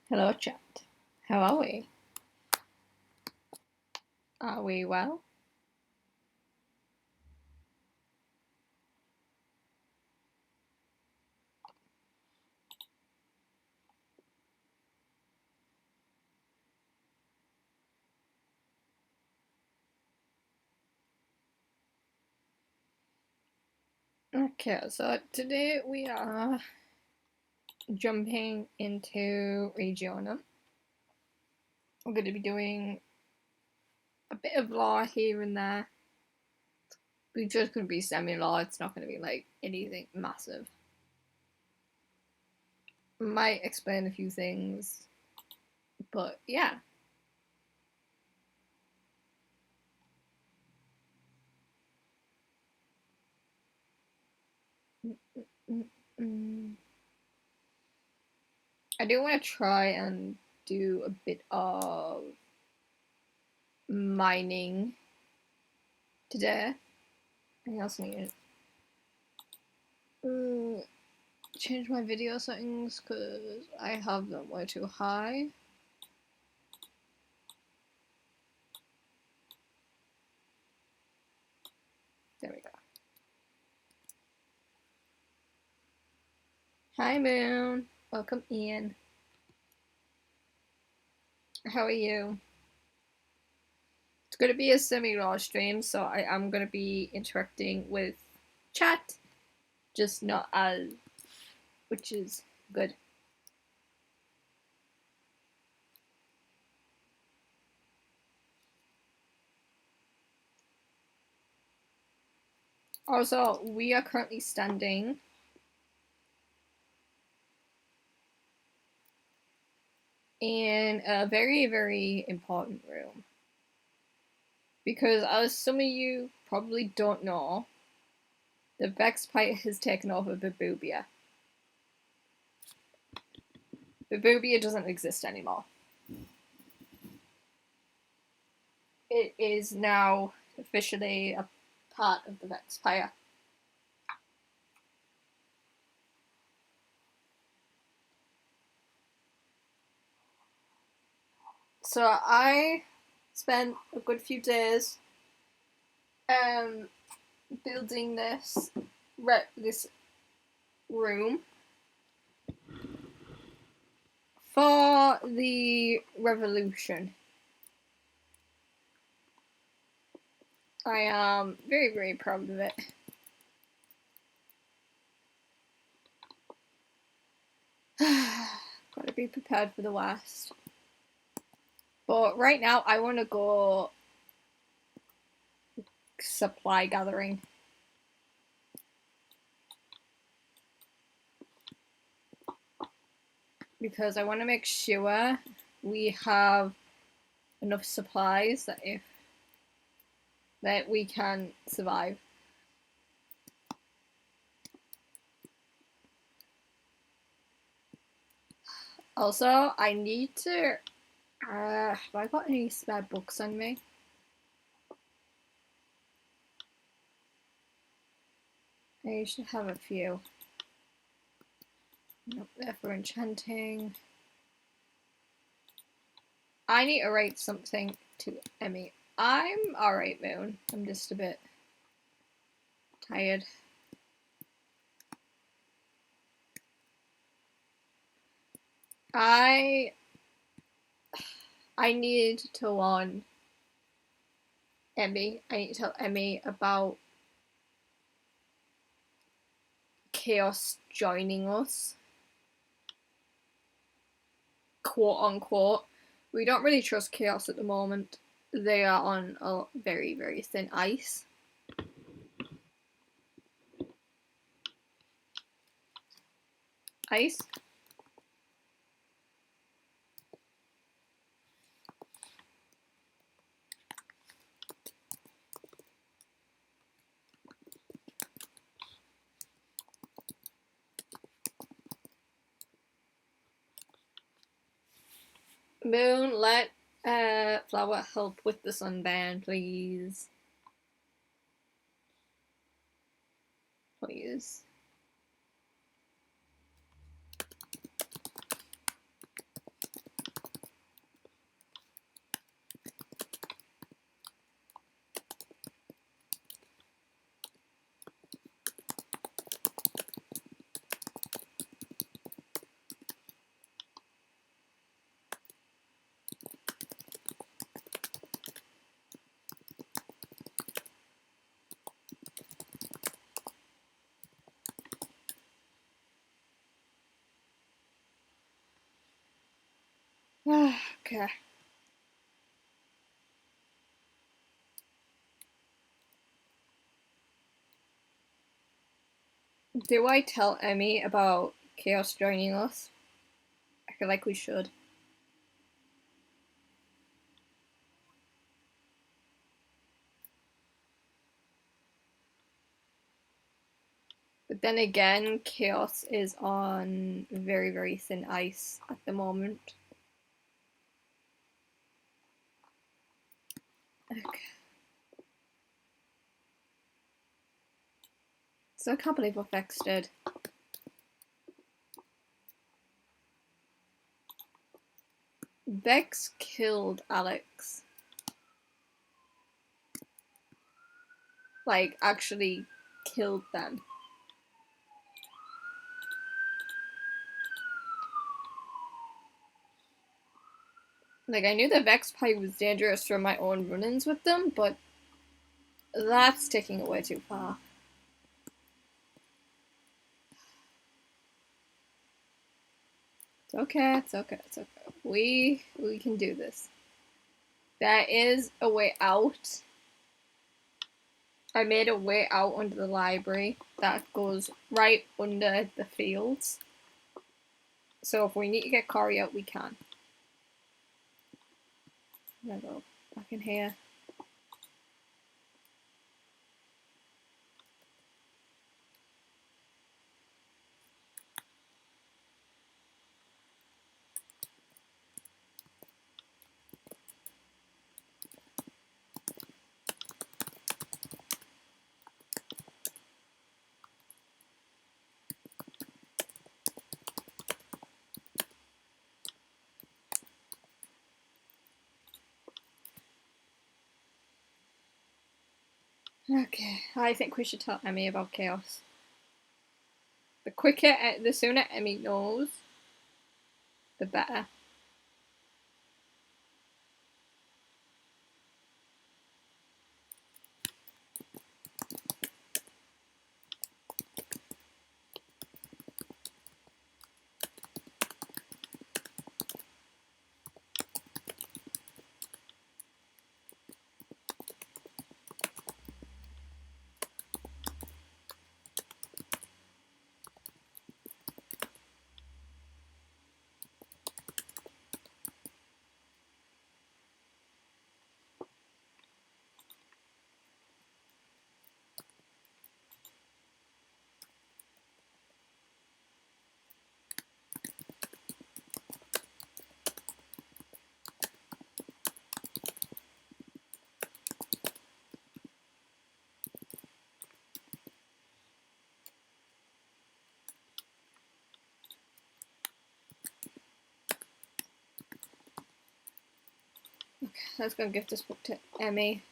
Hello, chat. How are we? Are we well? Okay, so today we are jumping into Regionum. We're going to be doing a bit of law here and there. It's just going to be semi-law, it's not going to be like anything massive. Might explain a few things, but yeah. I do want to try and do a bit of mining today. I also need to change my video settings because I have them way too high. There we go. Hi Moon, welcome in. How are you? It's going to be a semi-raw stream, so I am going to be interacting with chat, just not as, which is good. Also, we are currently standing in a very, very important room. Because as some of you probably don't know, the Vexpite has taken over Babubia. Babubia doesn't exist anymore. It is now officially a part of the Vexpire. So I spent a good few days building this room for the revolution. I am very, very proud of it. Gotta be prepared for the worst. But right now, I want to go supply gathering. Because I want to make sure we have enough supplies that we can survive. Also, I need to. Have I got any spare books on me? I should have a few. Nope, they're for enchanting. I need to write something to Emmy. I'm alright, Moon. I'm just a bit tired. I need to warn Emmy. I need to tell Emmy about Chaos joining us. Quote unquote. We don't really trust Chaos at the moment. They are on a very, very thin ice. Ice? Moon, let Flower help with the sunburn, please. please. Okay. Do I tell Emmy about Chaos joining us? I feel like we should. But then again, Chaos is on very, very thin ice at the moment. Okay. So I can't believe what Vex did. Vex killed Alex. Like, actually killed them. Like, I knew the Vex pipe was dangerous from my own run-ins with them, but that's taking it way too far. It's okay, it's okay, it's okay. We can do this. There is a way out. I made a way out under the library that goes right under the fields. So if we need to get Corey out, we can. I'm gonna go back in here. Okay, I think we should tell Emmy about Chaos. The sooner Emmy knows, the better. Okay, let's go give this book to Emmy.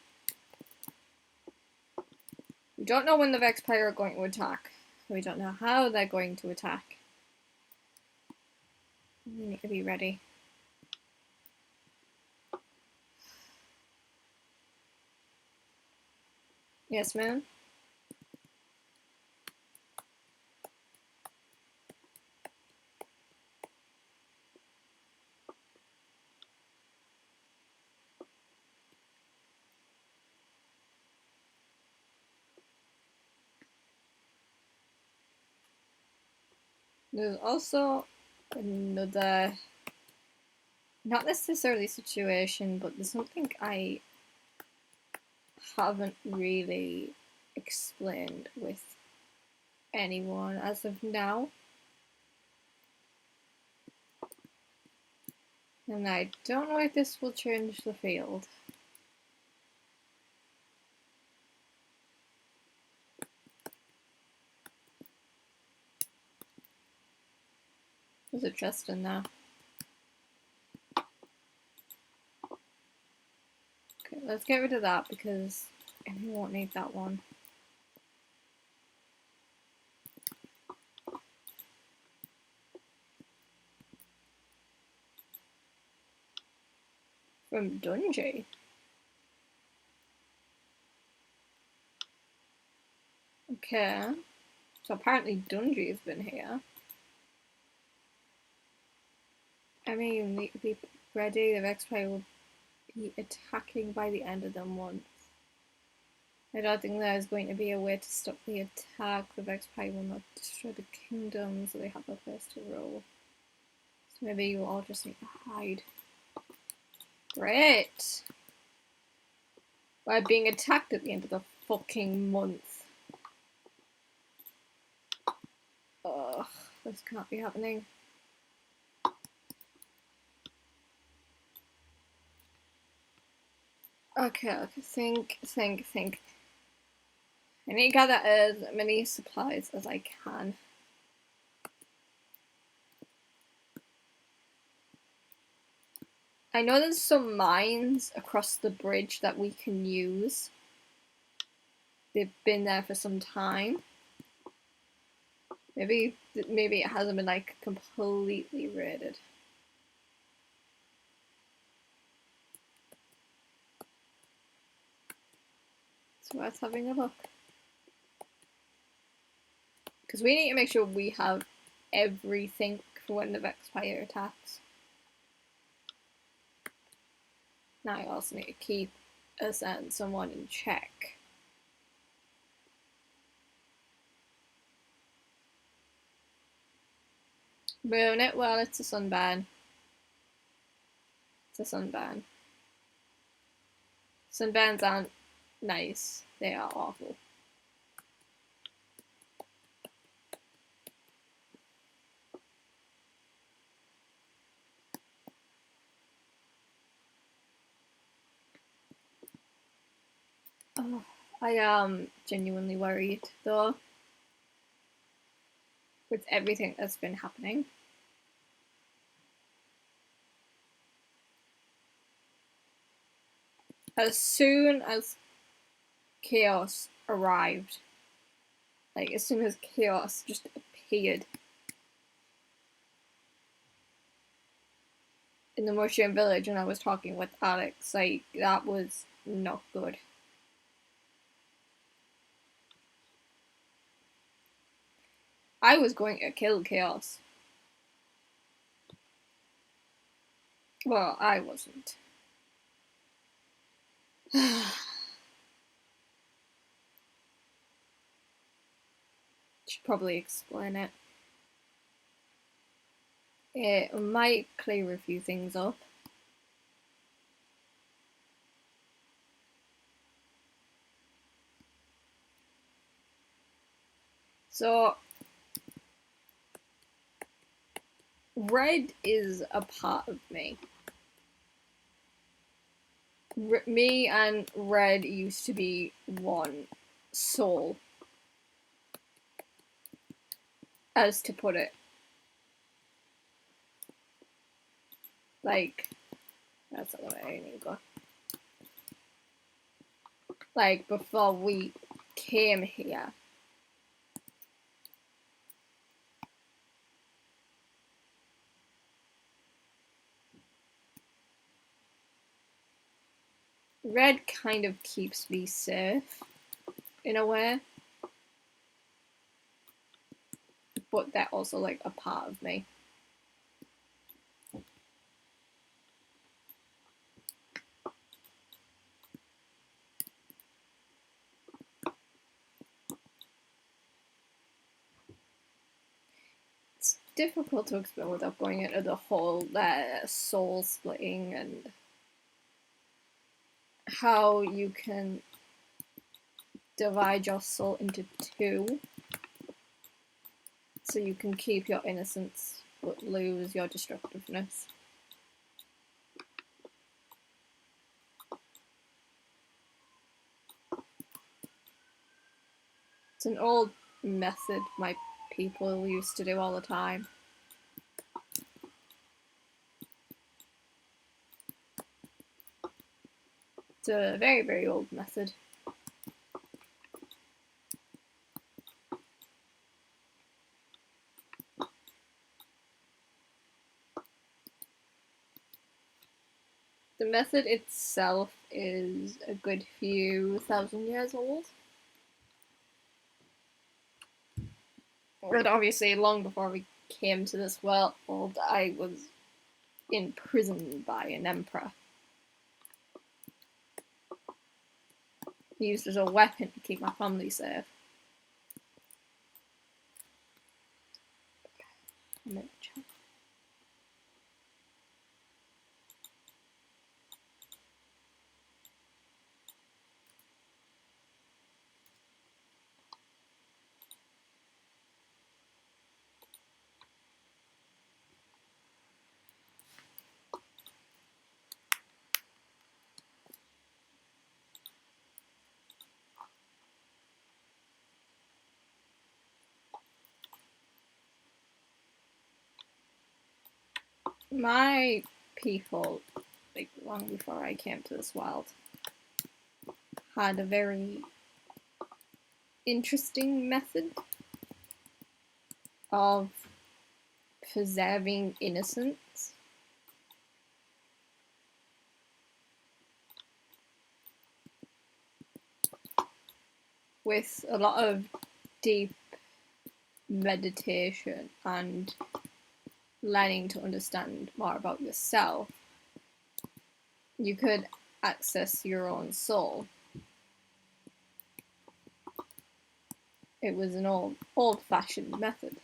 We don't know when the Vexpire are going to attack. We don't know how they're going to attack. We need to be ready. Yes, ma'am? There's also another, not necessarily situation, but there's something I haven't really explained with anyone as of now. And I don't know if this will change the field. There's a chest in there. Okay, let's get rid of that because we won't need that one. From Dungy. Okay. So apparently Dungy's been here. I mean, you need to be ready. The X-Play will be attacking by the end of the month. I don't think there is going to be a way to stop the attack. The X-Play will not destroy the kingdom, so they have a place to roll. So maybe you all just need to hide. Great! We're being attacked at the end of the fucking month. Ugh, this can't be happening. Okay, think. I need to gather as many supplies as I can. I know there's some mines across the bridge that we can use. They've been there for some time. Maybe it hasn't been like completely raided. So let's having a look. Because we need to make sure we have everything for when the Vexpire attacks. Now I also need to keep a certain someone in check. Ruin it? Well, it's a sunburn. It's a sunburn. Sunburns aren't nice. They are awful. Oh, I am genuinely worried though with everything that's been happening. As soon as chaos arrived, like as soon as chaos just appeared in the mushroom village and I was talking with Alex, like that was not good. I was going to kill chaos. Well, I wasn't. Should probably explain it. It might clear a few things up. So, red is a part of me. Me and red used to be one soul, as to put it. Like, that's not what I need to go. Like, before we came here. Red kind of keeps me safe, in a way. But they're also, like, a part of me. It's difficult to explain without going into the whole soul splitting and how you can divide your soul into two so you can keep your innocence but lose your destructiveness. It's an old method my people used to do all the time. It's a very, very old method. The method itself is a good few thousand years old. But obviously, long before we came to this world, I was imprisoned by an emperor. Used as a weapon to keep my family safe. My people, like long before I came to this world, had a very interesting method of preserving innocence. With a lot of deep meditation and learning to understand more about yourself, you could access your own soul. It was an old-fashioned method.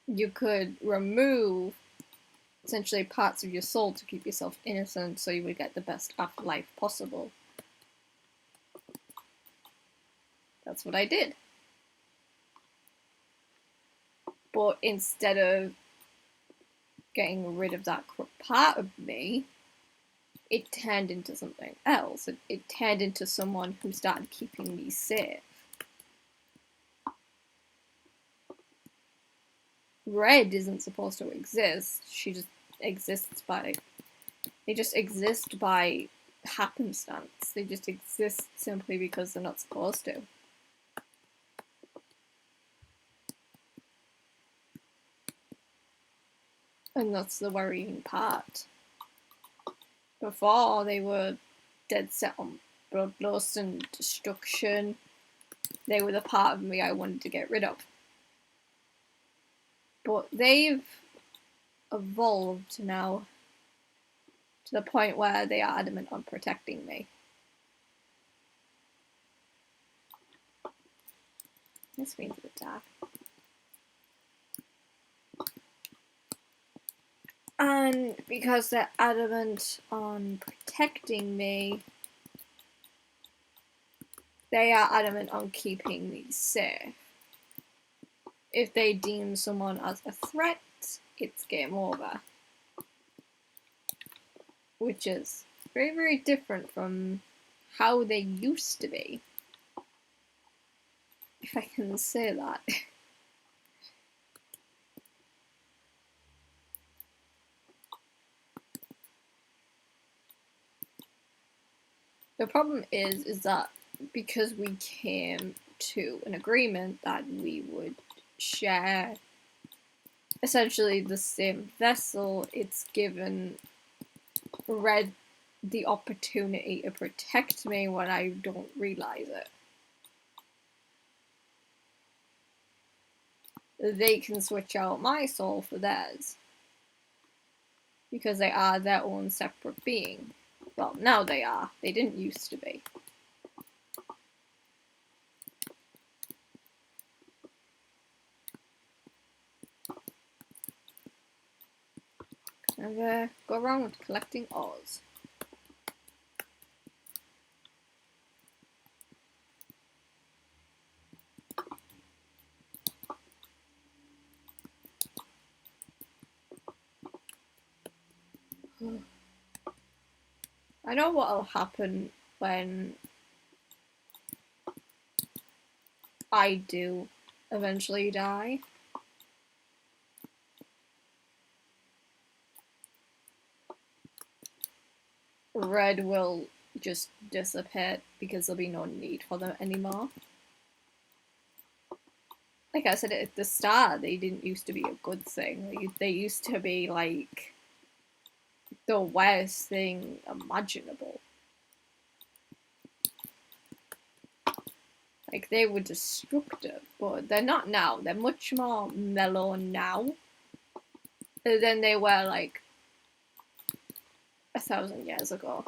You could remove essentially parts of your soul to keep yourself innocent so you would get the best afterlife possible. That's what I did. But instead of getting rid of that part of me, it turned into something else. It turned into someone who started keeping me safe. Red isn't supposed to exist. She just exists by... They just exist by happenstance. They just exist simply because they're not supposed to. And that's the worrying part. Before, they were dead set on bloodlust and destruction. They were the part of me I wanted to get rid of. But they've evolved now to the point where they are adamant on protecting me. This means a bit dark. And because they're adamant on protecting me, they are adamant on keeping me safe. If they deem someone as a threat, it's game over. Which is very, very different from how they used to be. If I can say that. The problem is that because we came to an agreement that we would share essentially the same vessel, it's given Red the opportunity to protect me when I don't realise it. They can switch out my soul for theirs. Because they are their own separate being. Well, now they are. They didn't used to be. And go around collecting ores. I know what'll happen when I do eventually die. red will just dissipate because there'll be no need for them anymore. Like I said at the start, they didn't used to be a good thing. They used to be like the worst thing imaginable. Like they were destructive, but they're not now. They're much more mellow now than they were like 1,000 years ago.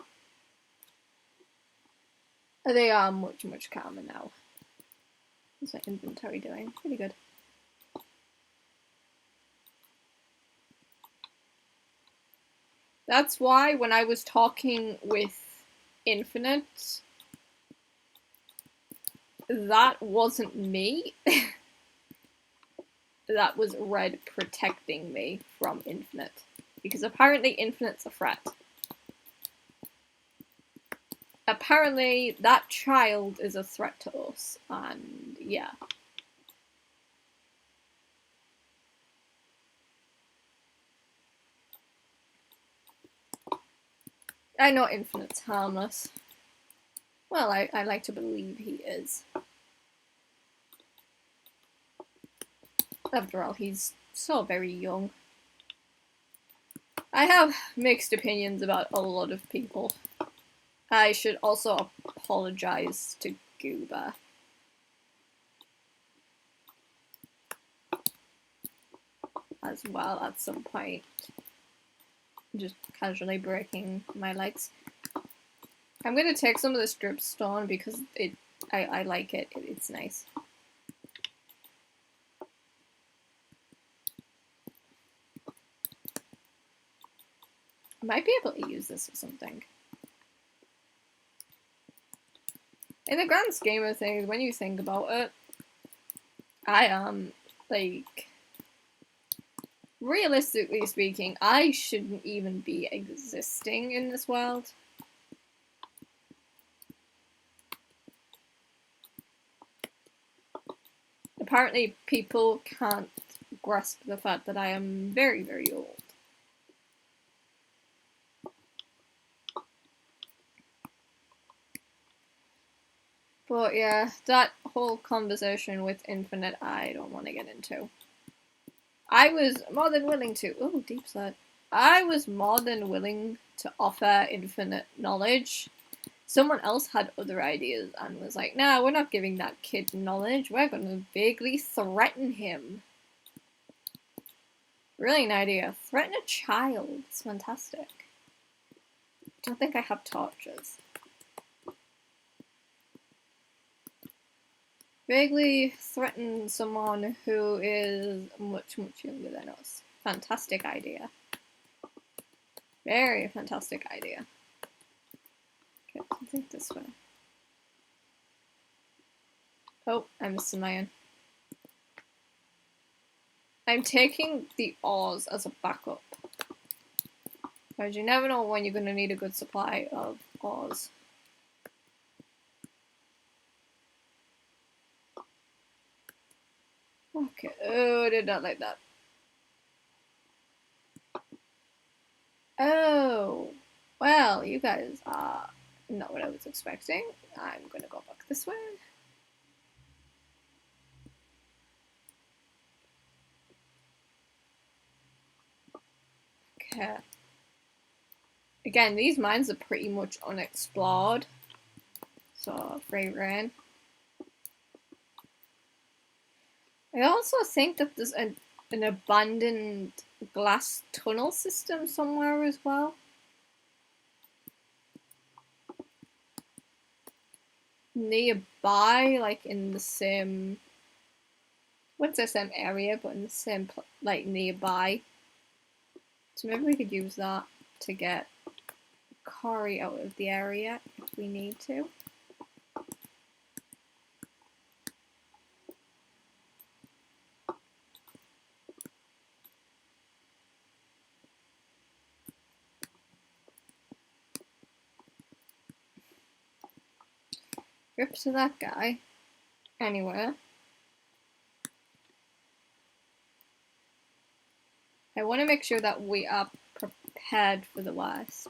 They are much, much calmer now. What's my inventory doing? Pretty good. That's why when I was talking with Infinite, that wasn't me. That was Red protecting me from Infinite. Because apparently Infinite's a threat. Apparently that child is a threat to us, and yeah. I know Infinite's harmless. Well, I like to believe he is. After all, he's so very young. I have mixed opinions about a lot of people. I should also apologize to Goober. As well at some point. Just casually breaking my legs. I'm gonna take some of this dripstone because I like it. It's nice. I might be able to use this for something. In the grand scheme of things, when you think about it, I am, like, realistically speaking, I shouldn't even be existing in this world. Apparently, people can't grasp the fact that I am very, very old. But yeah, that whole conversation with Infinite, I don't want to get into. I was more than willing to. Oh, deep slide. I was more than willing to offer Infinite knowledge. Someone else had other ideas and was like, nah, we're not giving that kid knowledge. We're going to vaguely threaten him. Brilliant idea. Threaten a child. It's fantastic. I don't think I have torches. Vaguely threaten someone who is much, much younger than us. Fantastic idea. Very fantastic idea. Okay, I think this way. Oh, I missed some iron. I'm taking the ores as a backup. Because you never know when you're going to need a good supply of ores. Okay, oh, I did not like that. Oh, well, you guys are not what I was expecting. I'm gonna go back this way. Okay. Again, these mines are pretty much unexplored. So, free reign. I also think that there's an abandoned glass tunnel system somewhere as well. Nearby, like in the same, what's the same area, but in the same, like nearby. So maybe we could use that to get Cory out of the area if we need to. Rip to that guy. Anyway. I want to make sure that we are prepared for the worst.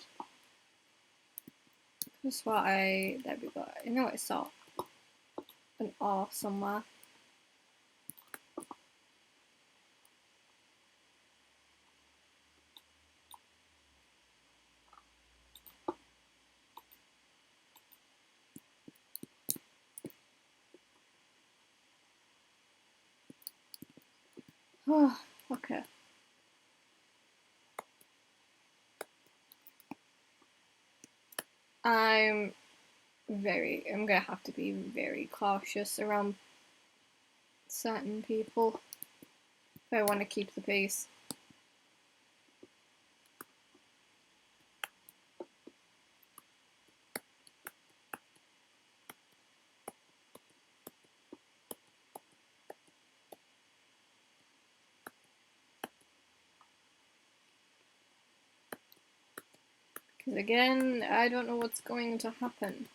That's what there we go. I know I saw an R somewhere. Oh, okay. I'm gonna have to be very cautious around certain people if I want to keep the peace. Because again, I don't know what's going to happen.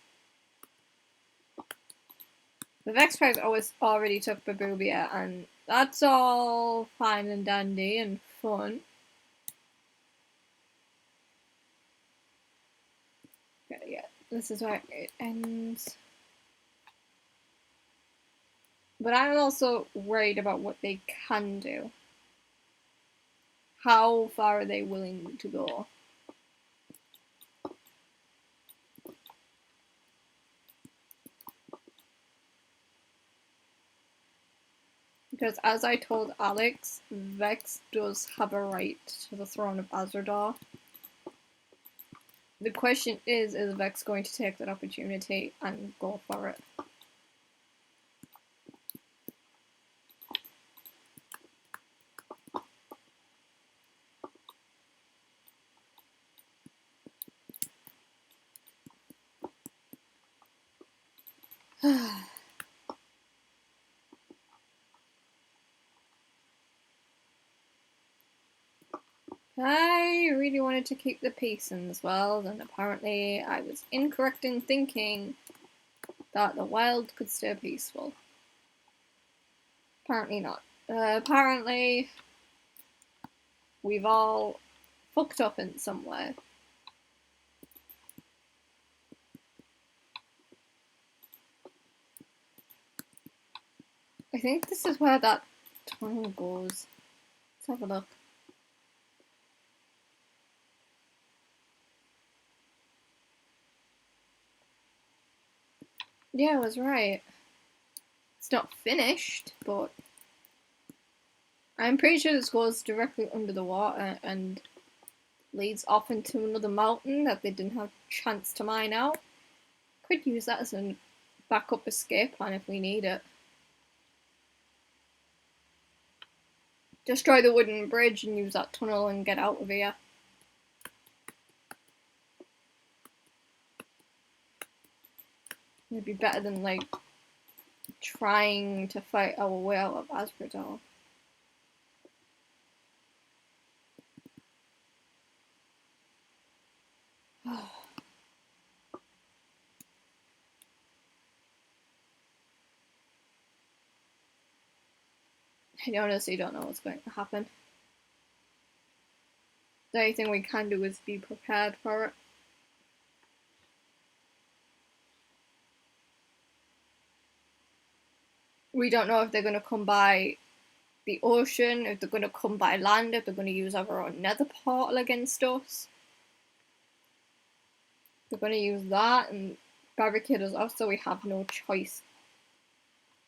The Vex Prize already took Babubia, and that's all fine and dandy and fun. Yeah, this is where it ends. But I'm also worried about what they can do. How far are they willing to go? Because as I told Alex, Vex does have a right to the throne of Azradar. The question is Vex going to take that opportunity and go for it? I really wanted to keep the peace in this world, and apparently I was incorrect in thinking that the wild could stay peaceful. Apparently not. Apparently we've all fucked up in some way. I think this is where that tunnel goes. Let's have a look. Yeah, I was right. It's not finished, but I'm pretty sure this goes directly under the water and leads off into another mountain that they didn't have a chance to mine out. Could use that as a backup escape plan if we need it. Destroy the wooden bridge and use that tunnel and get out of here. It'd be better than, like, trying to fight our way out of Azradar. I honestly don't know what's going to happen. The only thing we can do is be prepared for it. We don't know if they're going to come by the ocean, if they're going to come by land, if they're going to use our own nether portal against us. They're going to use that and barricade us off so we have no choice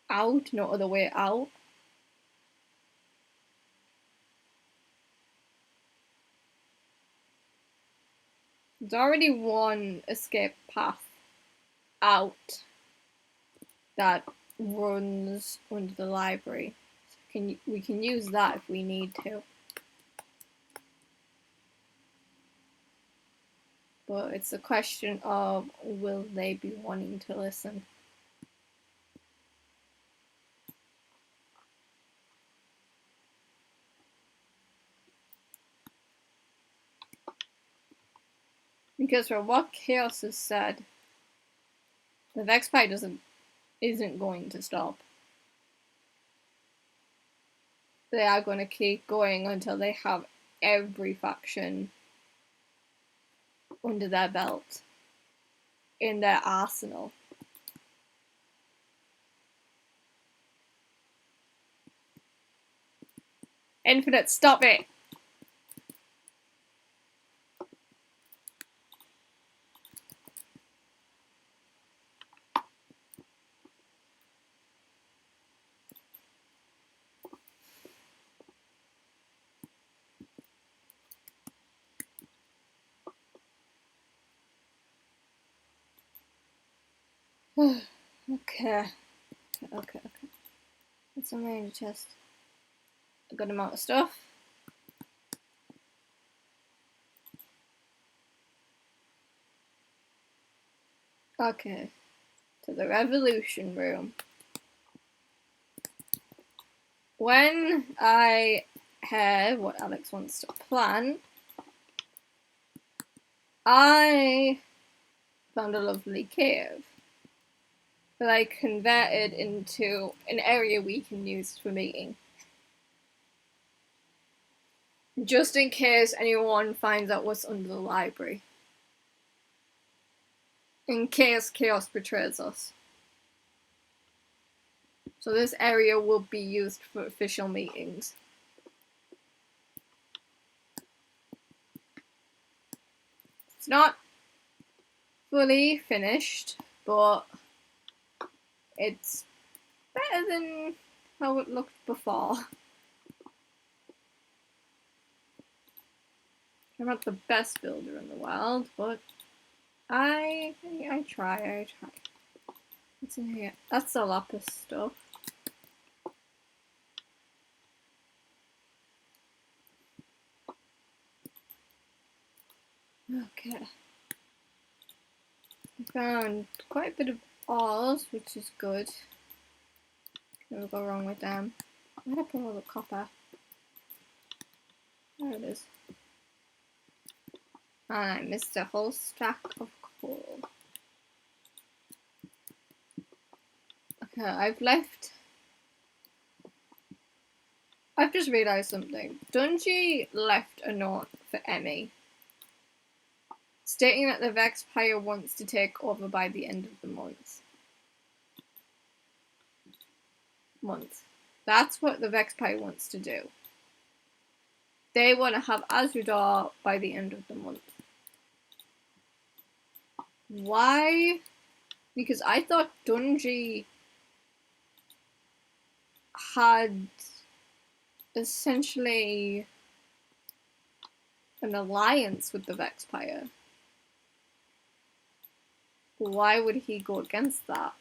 out, no other way out. There's already one escape path out that runs under the library. So we can use that if we need to. But it's a question of, will they be wanting to listen? Because from what Chaos has said, the Vex Pie isn't going to stop. They are going to keep going until they have every faction under their belt. in their arsenal. Infinite, stop it! Okay. What's on my chest? A good amount of stuff. Okay. To the revolution room. When I heard what Alex wants to plan, I found a lovely cave that I converted into an area we can use for meeting. Just in case anyone finds out what's under the library. In case chaos betrays us. So this area will be used for official meetings. It's not fully finished, but it's better than how it looked before. I'm not the best builder in the world, but I try. What's in here? That's the lapis stuff. Okay. I found quite a bit of ores, which is good. Never go wrong with them. Where did I put all the copper? There it is. And I missed a whole stack of coal. Okay, I've just realised something. Dungy left a note for Emmy, stating that the Vexpire wants to take over by the end of the month. That's what the Vexpire wants to do. They want to have Azradar by the end of the month. Why? Because I thought Dungy had essentially an alliance with the Vexpire. Why would he go against that?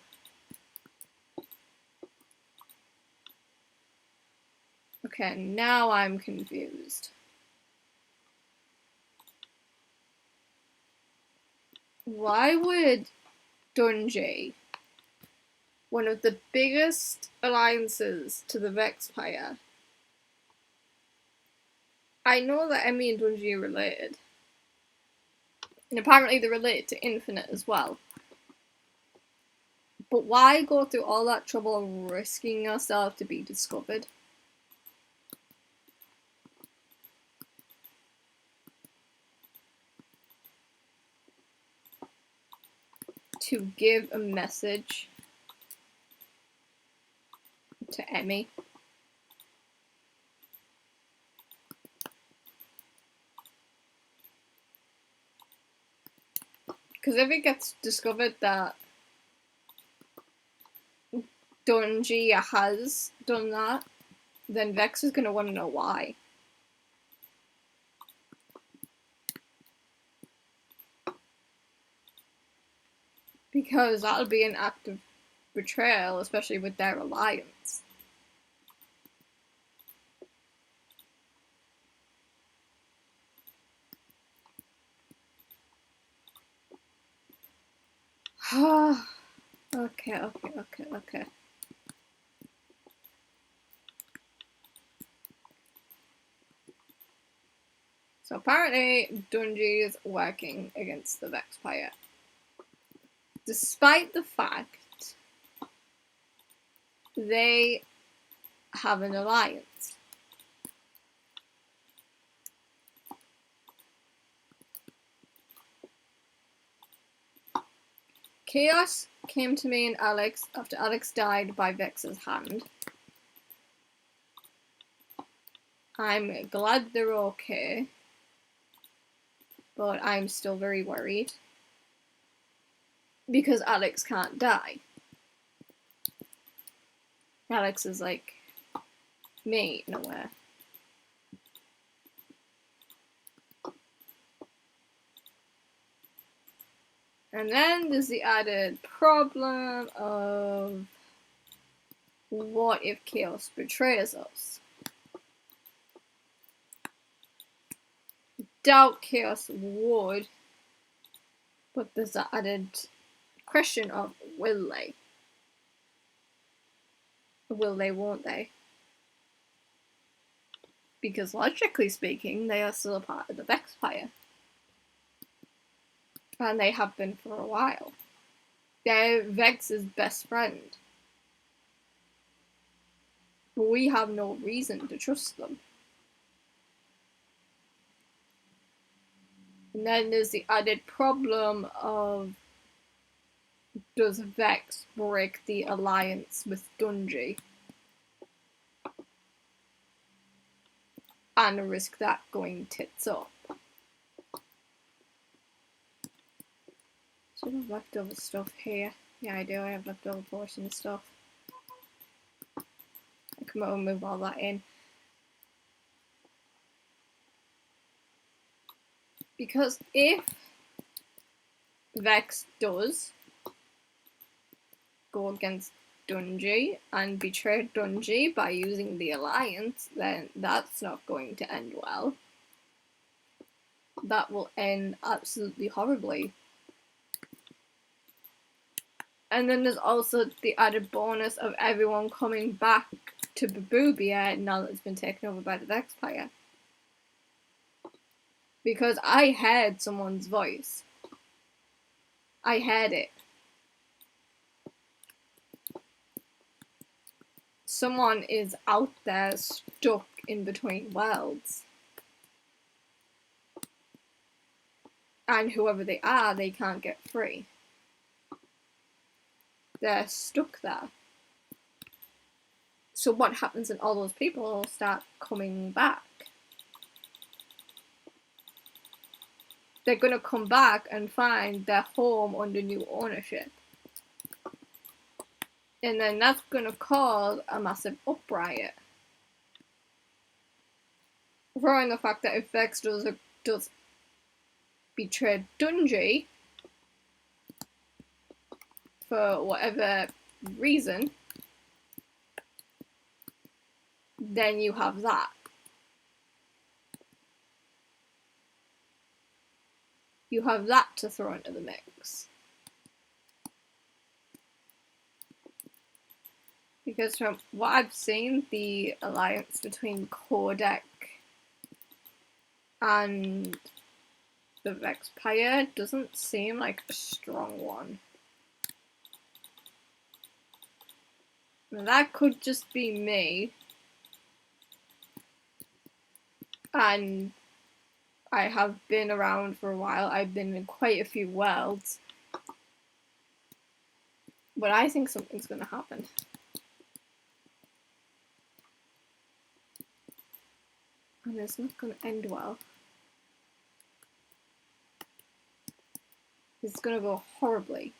Okay, now I'm confused. Why would Dungy, one of the biggest alliances to the Vexpire, I know that Emmy and Dungy are related. And apparently they're related to Infinite as well. But why go through all that trouble risking yourself to be discovered? To give a message to Emmy. Because if it gets discovered that Dungy has done that, then Vex is going to want to know why. Because that'll be an act of betrayal, especially with their alliance. Okay. So apparently Dungy is working against the Vexpire. Despite the fact they have an alliance. Chaos came to me and Alex after Alex died by Vex's hand. I'm glad they're okay, but I'm still very worried. Because Alex can't die. Alex is like me in a way. And then there's the added problem of what if Chaos betrays us? Doubt Chaos would, but there's the added question of will they? Will they, won't they? Because logically speaking, they are still a part of the Vexpire. And they have been for a while. They're Vex's best friend. But we have no reason to trust them. And then there's the added problem of, does Vex break the alliance with Dungy? And risk that going tits up. So I have leftover stuff here. Yeah, I do. I have leftover portion stuff. I can move all that in. Because if Vex does go against Dungy and betray Dungy by using the alliance, then that's not going to end well. That will end absolutely horribly. And then there's also the added bonus of everyone coming back to Babubia now that it's been taken over by the Vexpire. Because I heard someone's voice. I heard it. Someone is out there stuck in between worlds. And whoever they are, they can't get free. They're stuck there. So what happens when all those people start coming back? They're going to come back and find their home under new ownership. And then that's going to cause a massive upright. Throwing the fact that if Vex does betray Dungy for whatever reason, then you have that. You have that to throw into the mix. Because from what I've seen, the alliance between Codec and the Vexpire doesn't seem like a strong one. That could just be me. And I have been around for a while. I've been in quite a few worlds. But I think something's going to happen. And it's not going to end well. It's going to go horribly.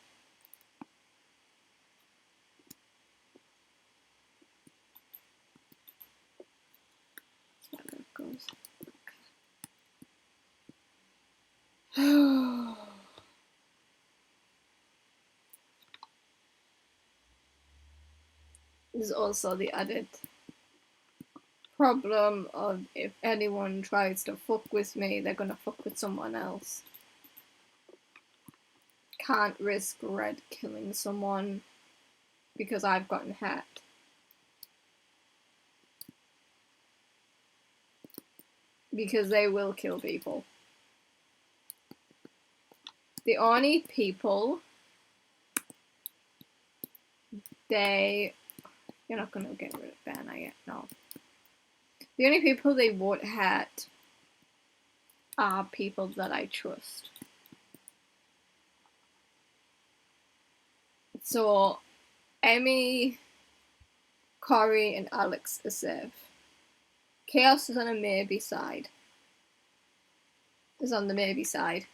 That's where that goes. There's also the added problem of if anyone tries to fuck with me, they're gonna fuck with someone else. Can't risk Red killing someone because I've gotten hacked. Because they will kill people. The only people you're not gonna get rid of Banner yet, no. The only people they won't hurt are people that I trust. So Emmy, Corey, and Alex are safe. Chaos is on a maybe side. Is on the maybe side.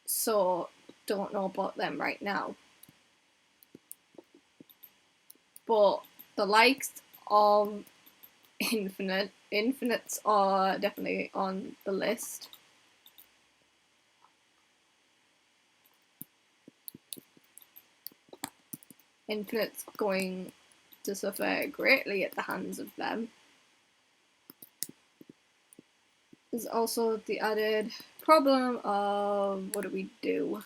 So don't know about them right now. But the likes of Infinites are definitely on the list. Infinites going to suffer greatly at the hands of them. There's also the added problem of what do we do?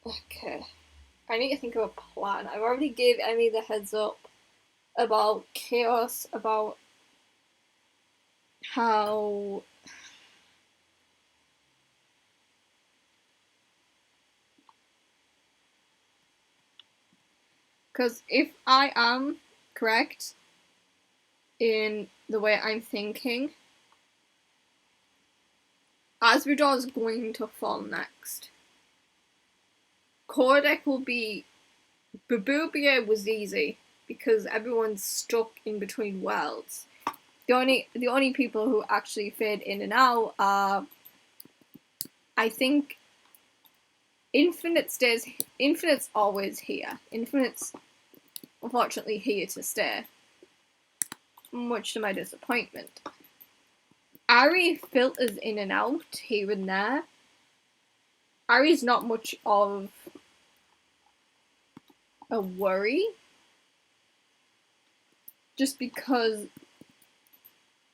Okay. I need to think of a plan. I've already gave Emmy the heads up about chaos, about how because if I am correct in the way I'm thinking, Asmodar is going to fall next. Codec will be. Babubia was easy because everyone's stuck in between worlds. The only people who actually fade in and out are, I think, Infinite's always here. Infinite's unfortunately here to stay, much to my disappointment. Ari filters in and out here and there. Ari's not much of a worry, just because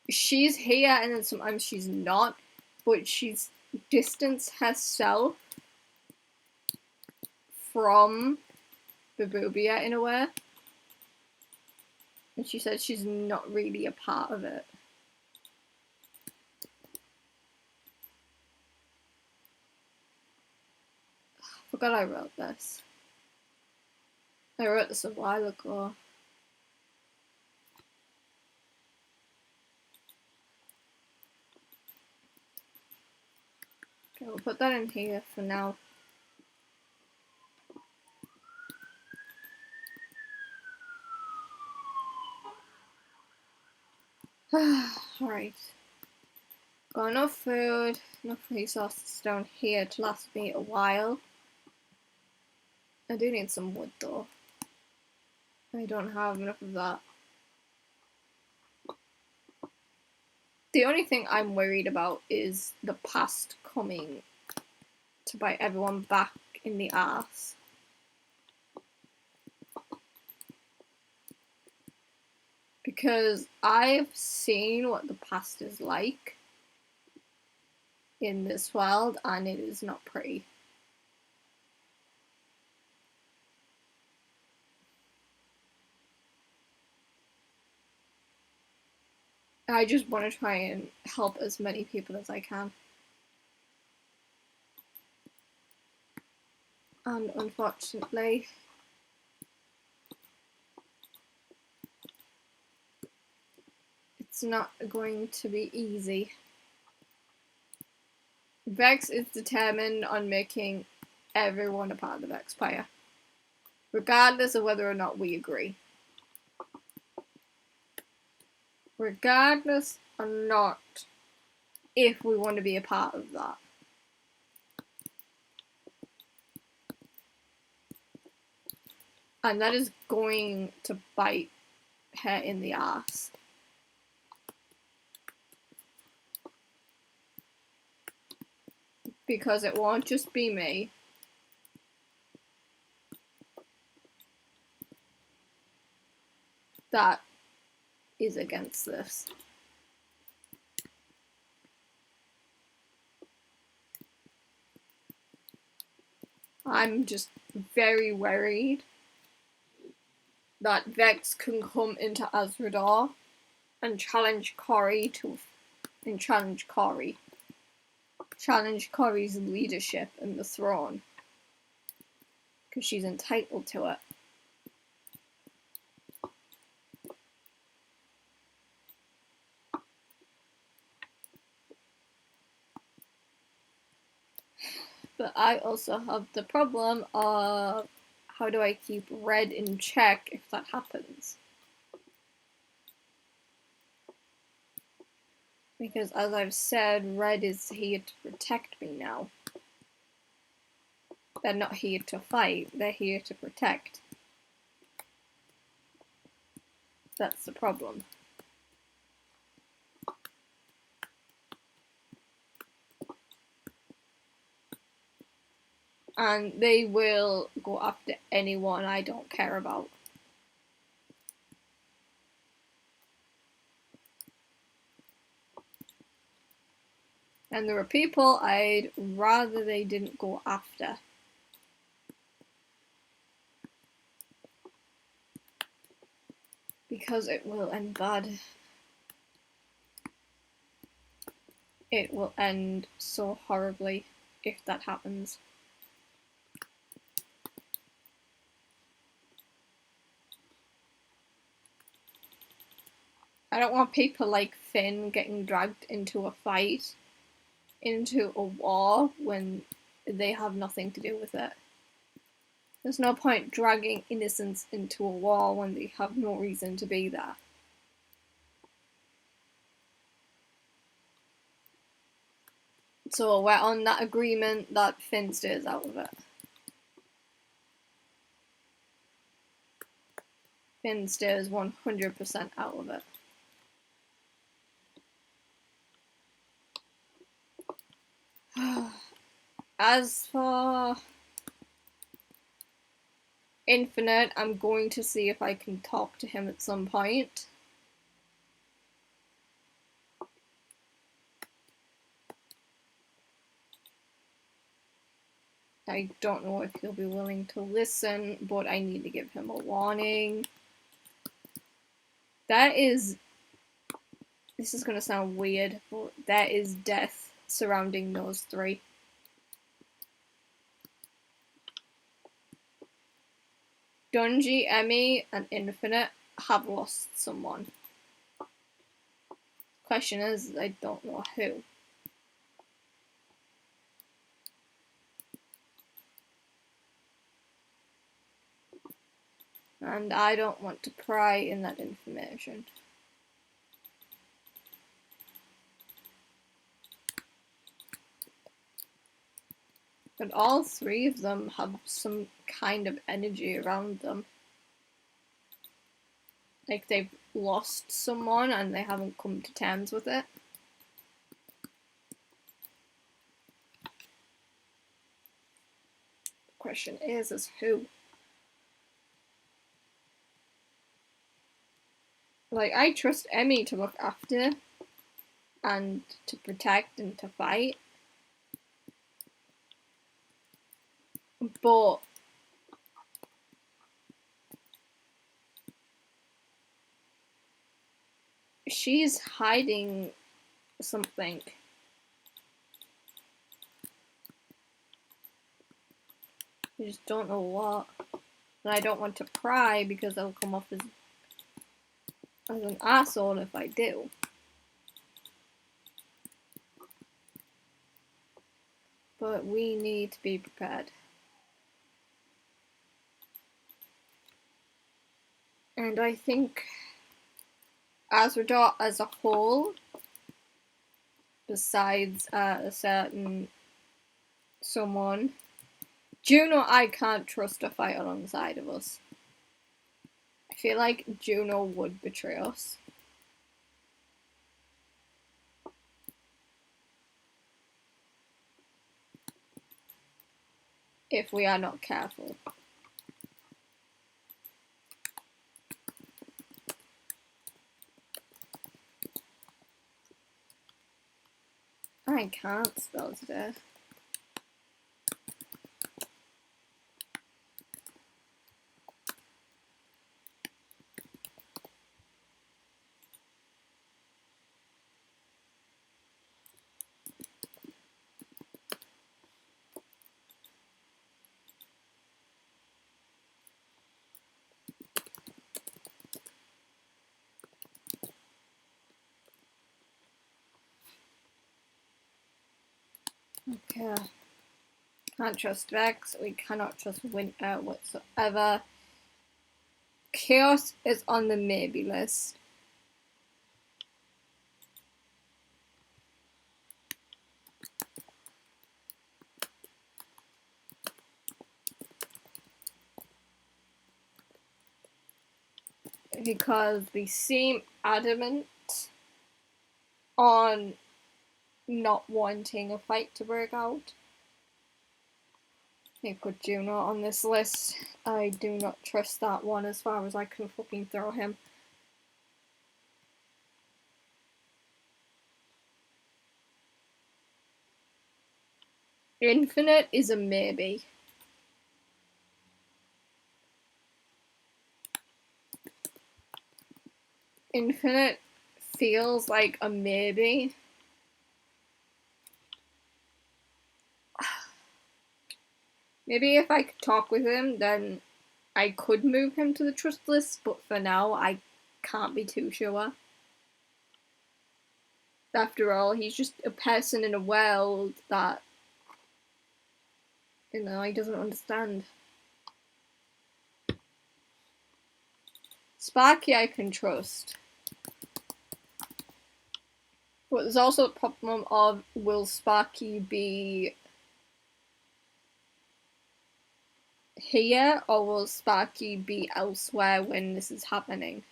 she's here and then sometimes she's not, but she's distanced herself from Babubia in a way. And she said she's not really a part of it. I forgot I wrote this. I wrote this a while ago. Okay, we'll put that in here for now. Alright. Got enough food, enough resources down here to last me a while. I do need some wood though. I don't have enough of that. The only thing I'm worried about is the past coming to bite everyone back in the arse. Because I've seen what the past is like in this world, and it is not pretty. I just want to try and help as many people as I can. And unfortunately, it's not going to be easy. Vex is determined on making everyone a part of the Vex player, regardless of whether or not we agree. Regardless or not, if we want to be a part of that. And that is going to bite her in the ass. Because it won't just be me. That is against this. I'm just very worried that Vex can come into Azrador and challenge Corey challenge Corey's leadership in the throne, because she's entitled to it. But I also have the problem of how do I keep red in check if that happens? Because as I've said, red is here to protect me now. They're not here to fight, they're here to protect. That's the problem. And they will go after anyone I don't care about. And there are people I'd rather they didn't go after. Because it will end bad. It will end so horribly if that happens. I don't want people like Finn getting dragged into a fight, into a war, when they have nothing to do with it. There's no point dragging innocents into a war when they have no reason to be there. So we're on that agreement that Finn stays out of it. Finn stays 100% out of it. As for Infinite, I'm going to see if I can talk to him at some point. I don't know if he'll be willing to listen, but I need to give him a warning. This is gonna sound weird, but there is death surrounding those three. Dungy, Emmy, and Infinite have lost someone. Question is, I don't know who. And I don't want to pry in that information. But all three of them have some kind of energy around them. Like they've lost someone and they haven't come to terms with it. The question is who? Like, I trust Emmy to look after and to protect and to fight. But she's hiding something. I just don't know what. And I don't want to pry because I'll come off as an asshole if I do. But we need to be prepared. And I think Azrador as a whole, besides a certain someone, Juno I can't trust to fight alongside of us. I feel like Juno would betray us. If we are not careful. I can't spell today. Okay. Can't trust Vex. We cannot trust Winter whatsoever. Chaos is on the maybe list. Because they seem adamant on not wanting a fight to break out. They put Juno on this list. I do not trust that one as far as I can fucking throw him. Infinite is a maybe. Infinite feels like a maybe. Maybe if I could talk with him, then I could move him to the trust list, but for now, I can't be too sure. After all, he's just a person in a world that, you know, he doesn't understand. Sparky I can trust. But there's also a problem of, will Sparky be here, or will Sparky be elsewhere when this is happening?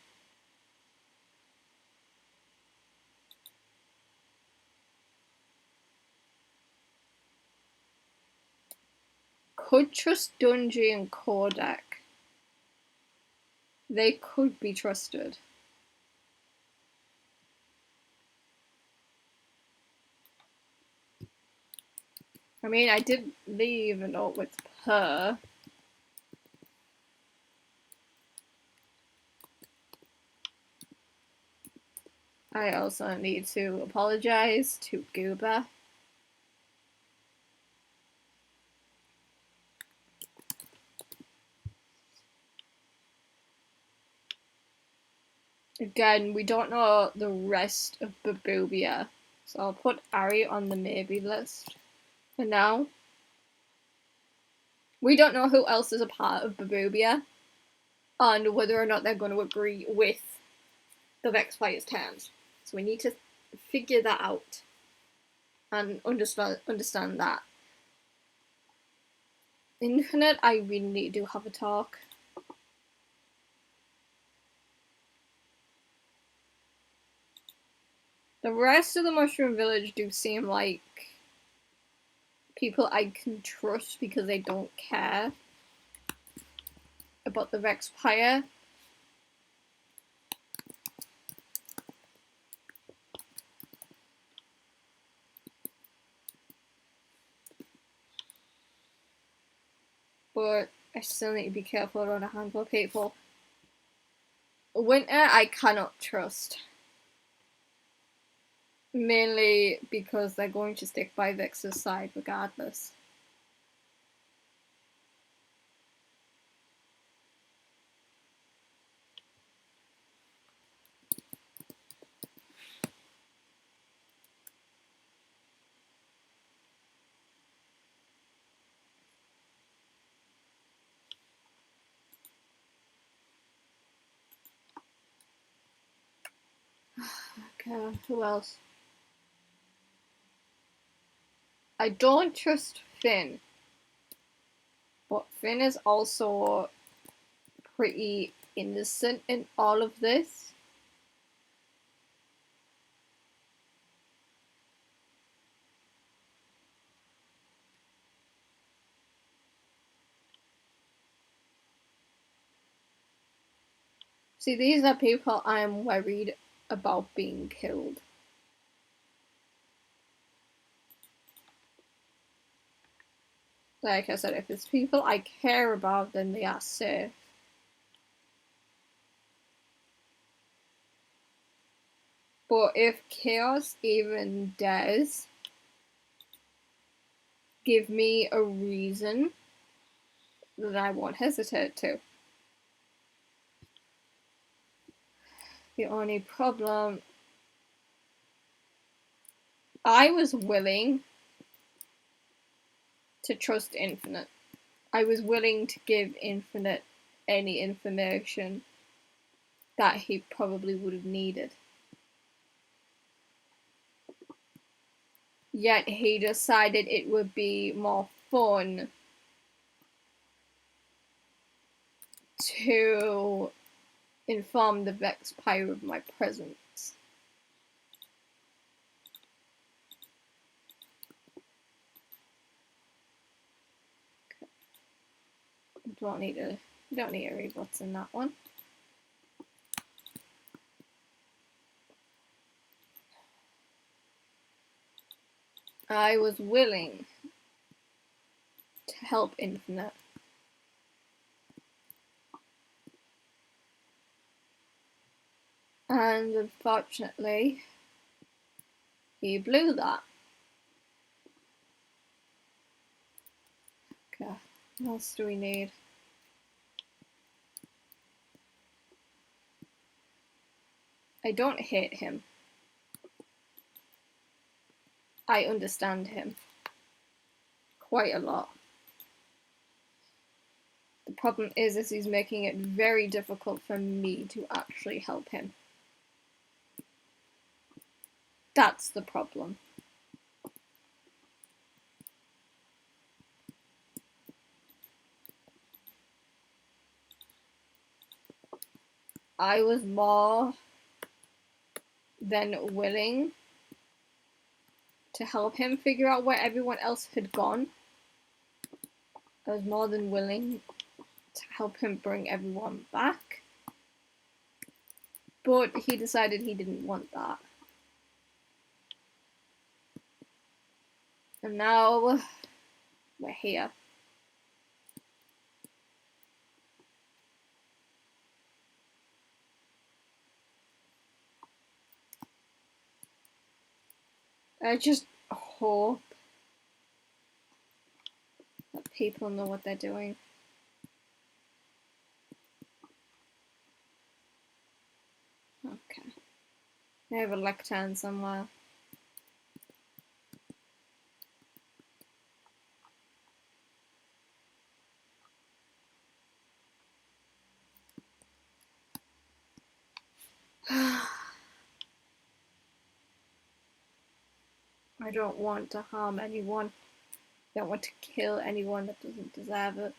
Could trust Dungy and Kodak. They could be trusted. I mean, I did leave a note with her. I also need to apologize to Goober. Again, we don't know the rest of Babubia, so I'll put Ari on the maybe list for now. We don't know who else is a part of Babubia, and whether or not they're going to agree with the Vex players' terms. So we need to figure that out and understand that. Infinite, I really do have a talk. The rest of the Mushroom Village do seem like people I can trust because they don't care about the Vexpire. But I still need to be careful around a handful of people. Winter, I cannot trust. Mainly because they're going to stick by Vex's side regardless. Okay, who else? I don't trust Finn. But Finn is also pretty innocent in all of this. See, these are people I am worried about being killed. Like I said, if it's people I care about, then they are safe. But if Chaos even does give me a reason, then I won't hesitate to. The only problem, I was willing to trust Infinite. I was willing to give Infinite any information that he probably would have needed. Yet he decided it would be more fun to inform the Vex Pyre of my presence. Don't need to read what's in that one. I was willing to help Infinite. And unfortunately, he blew that. Okay, what else do we need? I don't hate him. I understand him quite a lot. The problem is he's making it very difficult for me to actually help him. That's the problem. I was more than willing to help him figure out where everyone else had gone. I was more than willing to help him bring everyone back. But he decided he didn't want that. And now we're here. I just hope that people know what they're doing. Okay. I have a lectern somewhere. I don't want to harm anyone. I don't want to kill anyone that doesn't deserve it.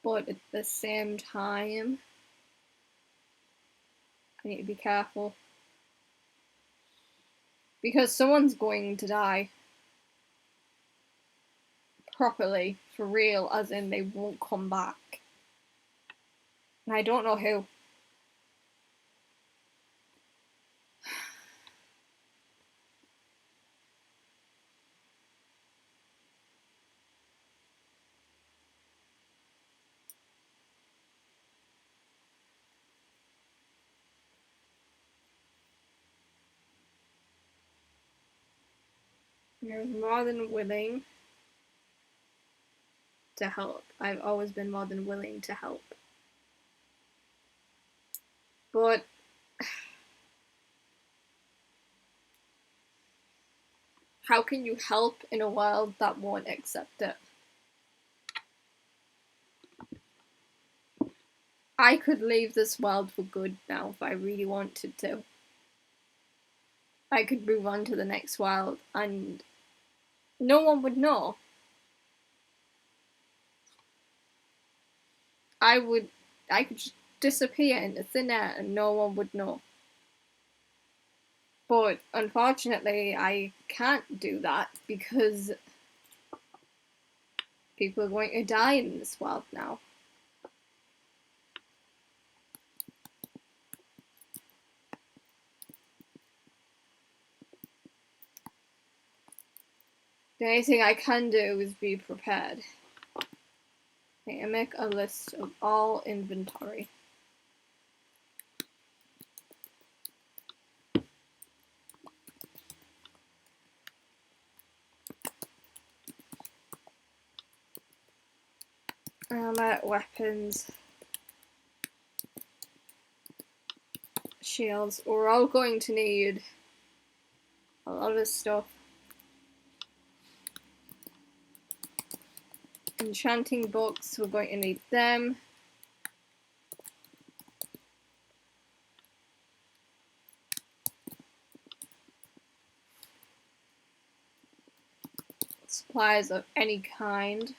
But at the same time, I need to be careful. Because someone's going to die. Properly, for real, as in they won't come back. And I don't know who. You're more than willing to help. I've always been more than willing to help. But how can you help in a world that won't accept it? I could leave this world for good now if I really wanted to. I could move on to the next world and no one would know. I could just disappear into thin air and no one would know. But unfortunately, I can't do that because people are going to die in this world now. The only thing I can do is be prepared. Okay, I make a list of all inventory. Armor, weapons, shields. We're all going to need a lot of stuff. Enchanting books, we're going to need them. Supplies of any kind.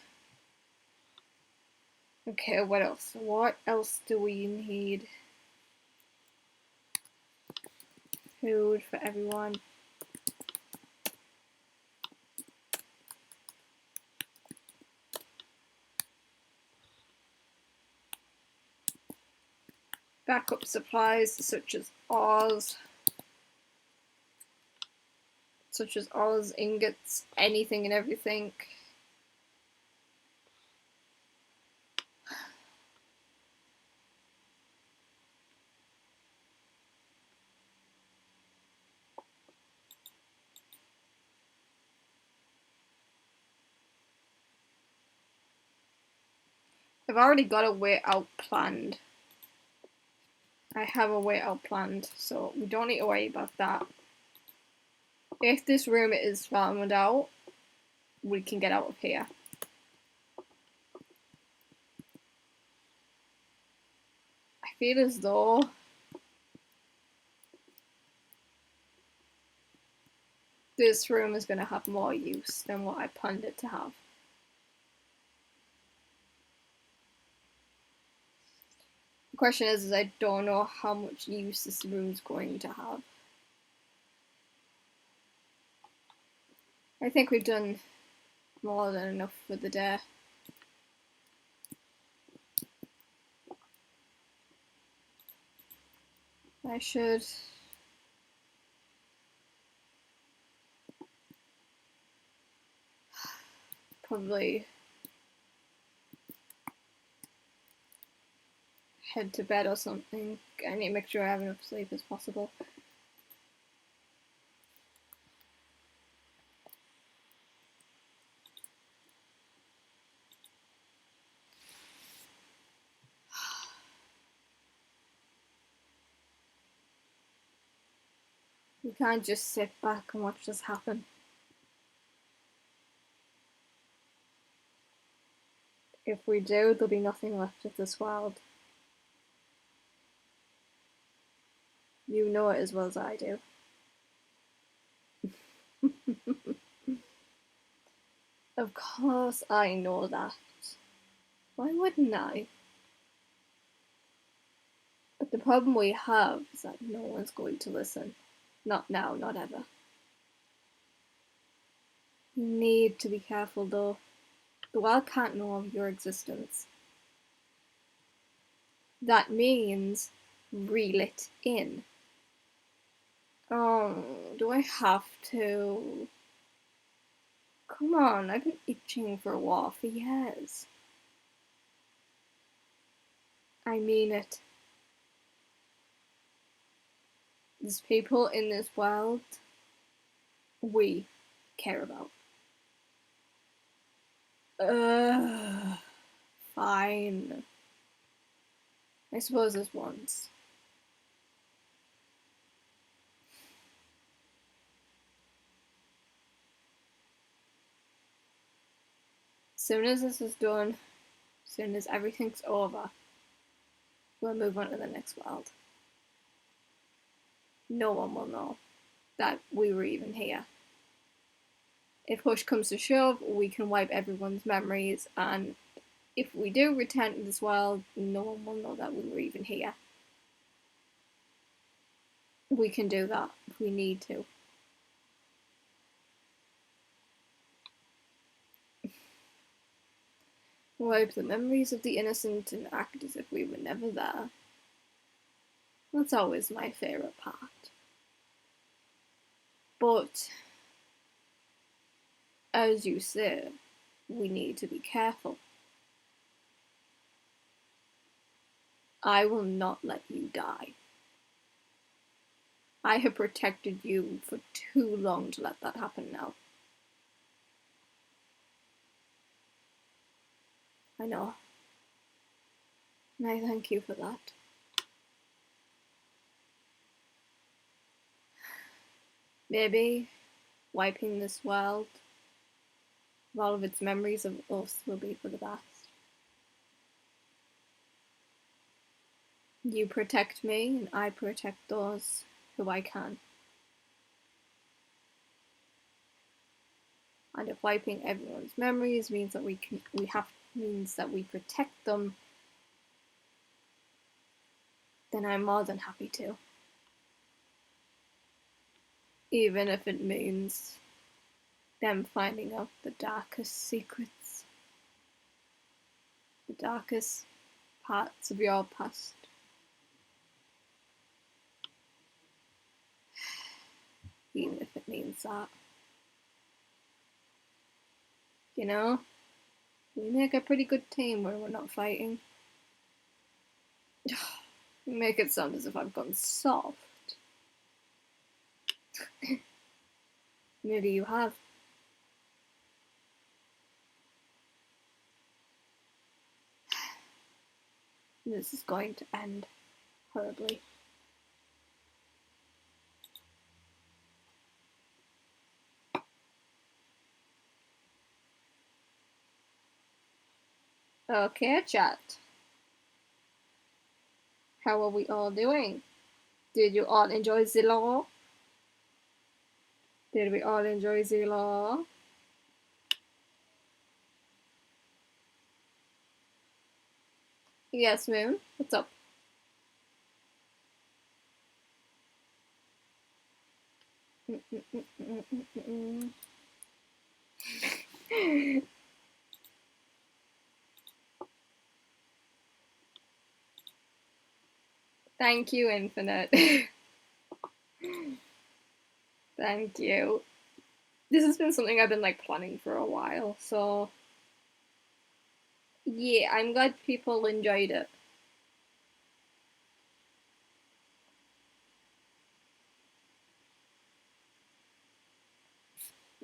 Okay, what else? What else do we need? Food for everyone. Backup supplies such as ores, ingots, anything and everything. I've already got a way out planned. I have a way out planned, so we don't need to worry about that. If this room is farmed out, we can get out of here. I feel as though this room is going to have more use than what I planned it to have. The question is I don't know how much use this room is going to have. I think we've done more than enough for the day. I should probably head to bed or something. I need to make sure I have enough sleep as possible. We can't just sit back and watch this happen. If we do, there'll be nothing left of this world. You know it as well as I do. Of course I know that. Why wouldn't I? But the problem we have is that no one's going to listen. Not now, not ever. You need to be careful though. The world can't know of your existence. That means reel it in. Oh, do I have to? Come on, I've been itching for a war for years. I mean it. There's people in this world we care about. Fine. I suppose this once. Soon as this is done, soon as everything's over, we'll move on to the next world. No one will know that we were even here. If push comes to shove, we can wipe everyone's memories, and if we do return to this world, no one will know that we were even here. We can do that if we need to. Wipe the memories of the innocent and act as if we were never there. That's always my favourite part. But, as you say, we need to be careful. I will not let you die. I have protected you for too long to let that happen now. I know. And I thank you for that. Maybe wiping this world of all of its memories of us will be for the best. You protect me, and I protect those who I can. And if wiping everyone's memories means that we protect them, then I'm more than happy to. Even if it means them finding out the darkest secrets, the darkest parts of your past. Even if it means that. You know, we make a pretty good team when we're not fighting. You make it sound as if I've gone soft. Maybe you have. This is going to end horribly. Okay, chat. How are we all doing? Did you all enjoy the law? Did we all enjoy the law? Yes, Moon. What's up? Thank you, Infinite. Thank you. This has been something I've been like planning for a while, so yeah, I'm glad people enjoyed it.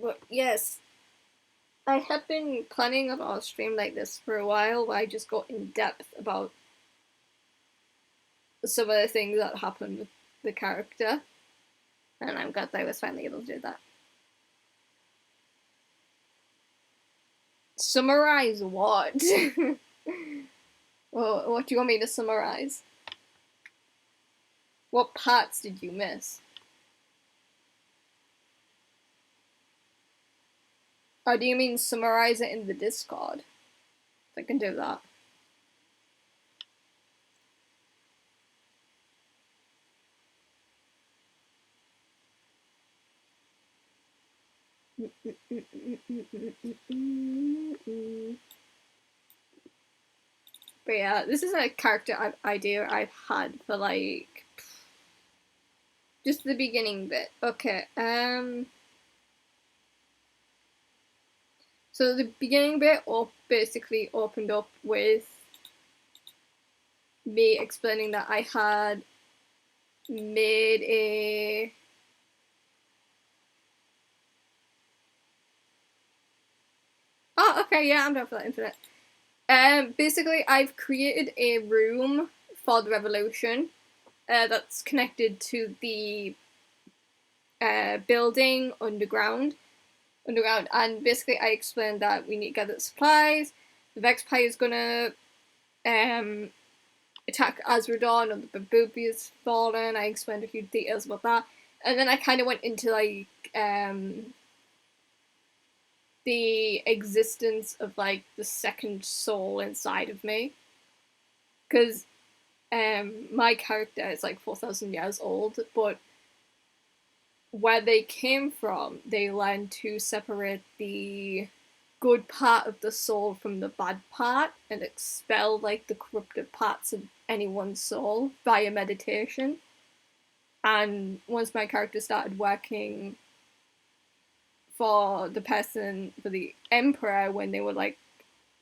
But yes, I have been planning about a stream like this for a while, where I just go in depth about some of the things that happened with the character, and I'm glad that I was finally able to do that. Summarize what? Well, what do you want me to summarize? What parts did you miss? Or do you mean summarize it in the Discord? I can do that. But yeah, this is a character idea I've had for like just the beginning bit. Okay, so the beginning bit basically opened up with me explaining that I had made a oh, okay, yeah, I'm down for that, Infinite. Basically, I've created a room for the revolution that's connected to the building underground, and basically I explained that we need to gather supplies. The Vexpire is gonna attack Azradon, or the Babubi is fallen. I explained a few details about that, and then I kind of went into like the existence of like the second soul inside of me, because my character is like 4,000 years old, but where they came from, they learned to separate the good part of the soul from the bad part and expel like the corrupted parts of anyone's soul via meditation. And once my character started working for the emperor when they were like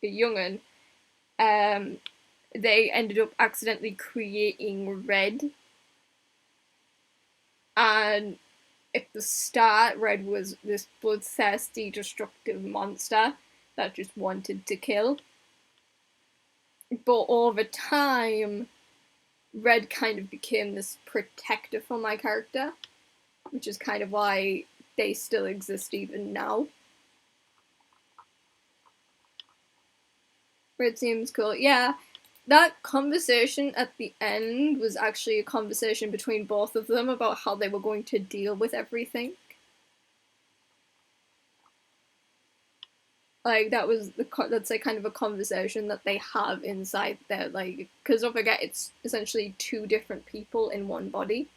a young'un, they ended up accidentally creating Red. And at the start, Red was this bloodthirsty, destructive monster that just wanted to kill. But over time, Red kind of became this protector for my character, which is kind of why they still exist even now. Red seems cool. Yeah, that conversation at the end was actually a conversation between both of them about how they were going to deal with everything. Like that's like kind of a conversation that they have inside there, like, because don't forget it's essentially two different people in one body.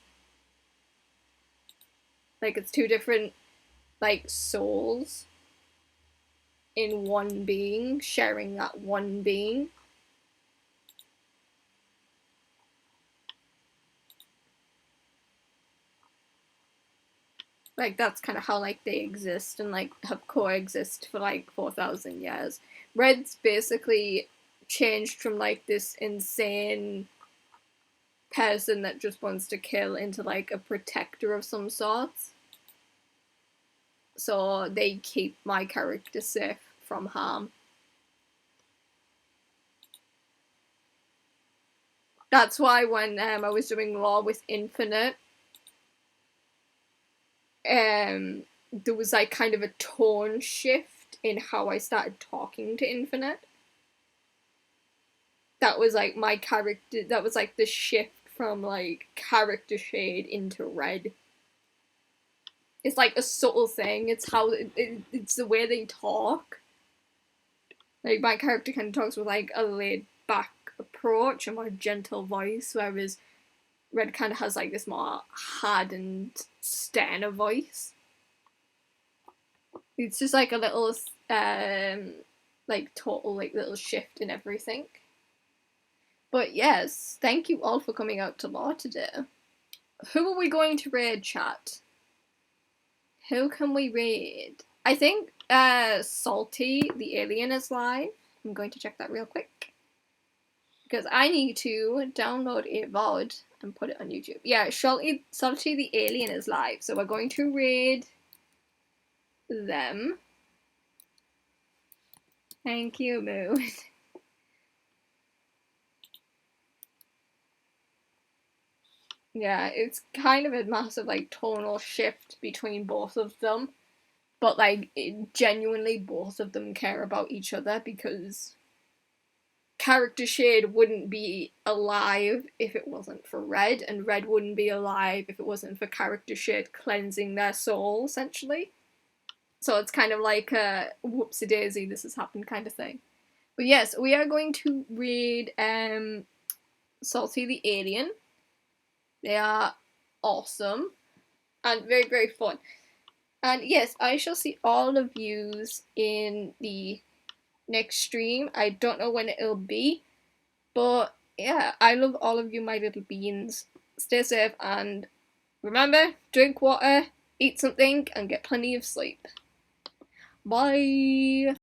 Like it's two different like souls in one being sharing that one being. Like that's kind of how like they exist and like have coexist for like 4,000 years. Red's basically changed from like this insane person that just wants to kill into like a protector of some sort. So they keep my character safe from harm. That's why when I was doing Law with Infinite, there was like kind of a tone shift in how I started talking to Infinite. That was like my character, that was like the shift from like character shade into Red. It's like a subtle thing, it's how, it's the way they talk. Like my character kind of talks with like a laid back approach, a more gentle voice, whereas Red kind of has like this more hardened, sterner voice. It's just like a little, like total like little shift in everything. But yes, thank you all for coming out to Law today. Who are we going to raid, chat? Who can we raid? I think Salty the Alien is live. I'm going to check that real quick. Because I need to download a VOD and put it on YouTube. Yeah, Salty the Alien is live. So we're going to raid them. Thank you, Moon. Yeah, it's kind of a massive like tonal shift between both of them. But like genuinely both of them care about each other, because Character Shade wouldn't be alive if it wasn't for Red, and Red wouldn't be alive if it wasn't for Character Shade cleansing their soul, essentially. So it's kind of like a whoopsie daisy, this has happened kind of thing. But yes, we are going to read Salty the Alien. They are awesome and very, very fun. And yes, I shall see all of yous in the next stream. I don't know when it'll be, but yeah, I love all of you, my little beans. Stay safe and remember, drink water, eat something, and get plenty of sleep. Bye!